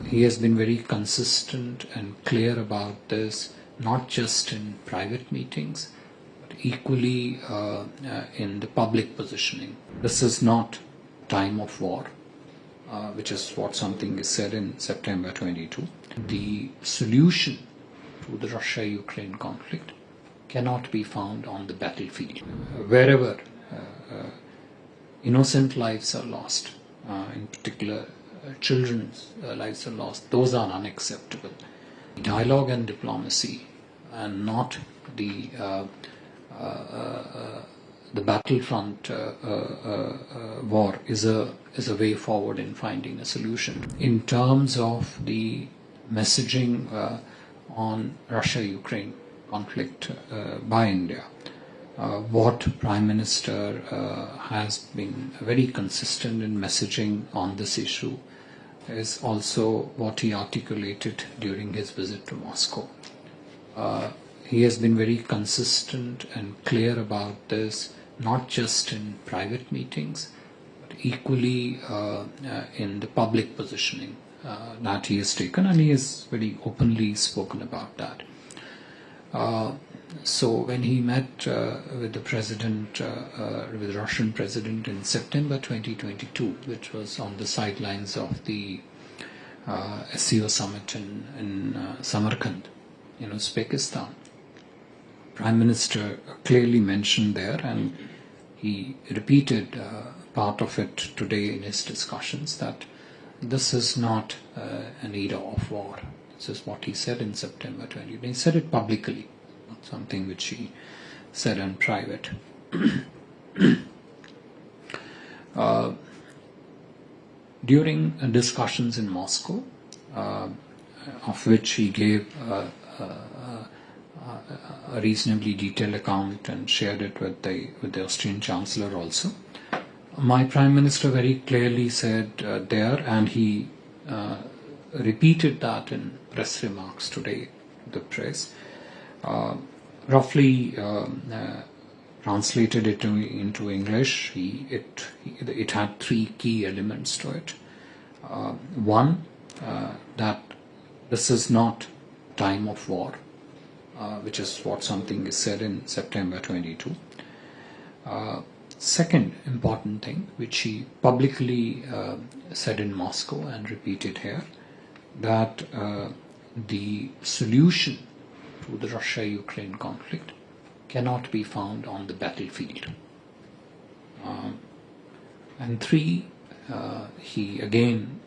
he has been very consistent and clear about this, not just in private meetings, but equally in the public positioning. This is not time of war, which is what something is said in September 22. The solution to the Russia-Ukraine conflict cannot be found on the battlefield. Wherever innocent lives are lost, in particular children's lives are lost, those are unacceptable. Dialogue and diplomacy, and not the battlefront war is a way forward in finding a solution. In terms of the messaging on Russia-Ukraine conflict by India, what Prime Minister has been very consistent in messaging on this issue is also what he articulated during his visit to Moscow. He has been very consistent and clear about this, not just in private meetings, but equally in the public positioning that he has taken, and he has very openly spoken about that. So when he met with the president, with the Russian president in September 2022, which was on the sidelines of the SCO summit in Samarkand in Uzbekistan, Prime Minister clearly mentioned there, and he repeated part of it today in his discussions, that this is not an era of war. This is what he said in September 20. He said it publicly, not something which he said in private. During discussions in Moscow, of which he gave a reasonably detailed account and shared it with the Austrian Chancellor also, my Prime Minister very clearly said there, and he repeated that in press remarks today to the press, roughly translated it into English. It had three key elements to it. One, that this is not time of war, which is what something is said in September 22. Second important thing, which he publicly said in Moscow and repeated here, that the solution to the Russia-Ukraine conflict cannot be found on the battlefield. And three, he again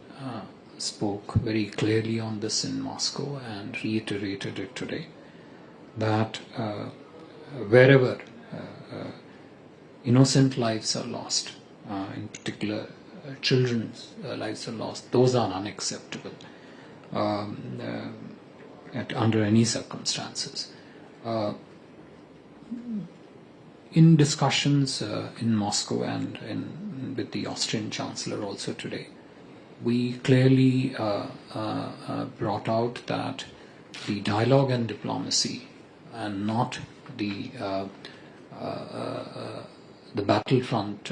spoke very clearly on this in Moscow and reiterated it today, that wherever innocent lives are lost, in particular children's lives are lost, those are unacceptable under any circumstances. In discussions in Moscow and with the Austrian Chancellor also today, we clearly brought out that the dialogue and diplomacy, and not the battlefront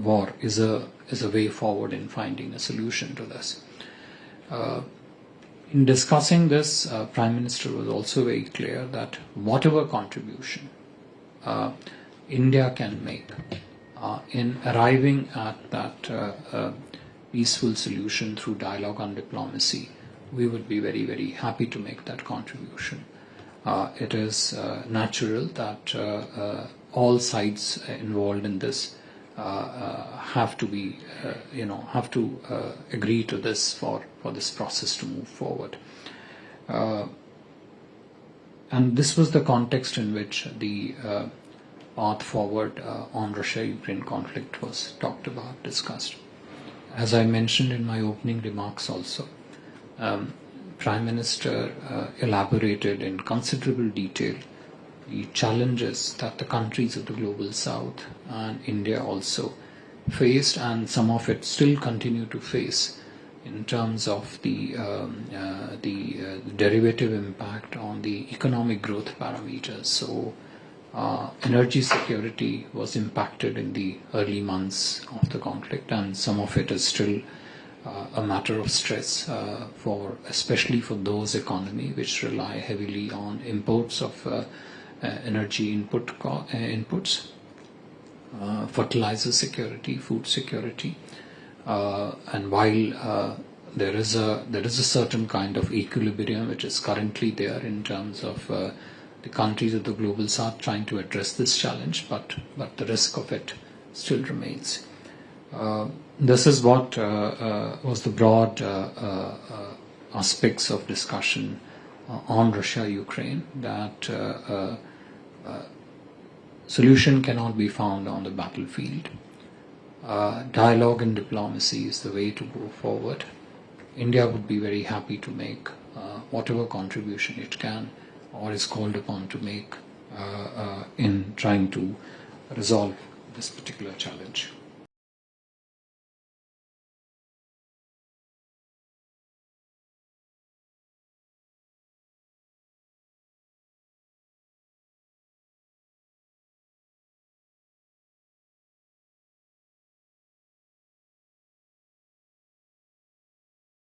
war is a way forward in finding a solution to this. In discussing this, Prime Minister was also very clear that whatever contribution India can make in arriving at that peaceful solution through dialogue and diplomacy, we would be very, very happy to make that contribution. It is natural that all sides involved in this have to be, agree to this for this process to move forward. And this was the context in which the path forward on Russia-Ukraine conflict was talked about, discussed. As I mentioned in my opening remarks also, Prime Minister elaborated in considerable detail the challenges that the countries of the global south and India also faced, and some of it still continue to face, in terms of the derivative impact on the economic growth parameters. So energy security was impacted in the early months of the conflict, and some of it is still a matter of stress especially for those economies which rely heavily on imports of energy inputs, fertilizer security, food security, and while there is a certain kind of equilibrium which is currently there in terms of the countries of the global south trying to address this challenge, but the risk of it still remains. This is what was the broad aspects of discussion on Russia-Ukraine, that solution cannot be found on the battlefield. Dialogue and diplomacy is the way to go forward. India would be very happy to make whatever contribution it can or is called upon to make in trying to resolve this particular challenge.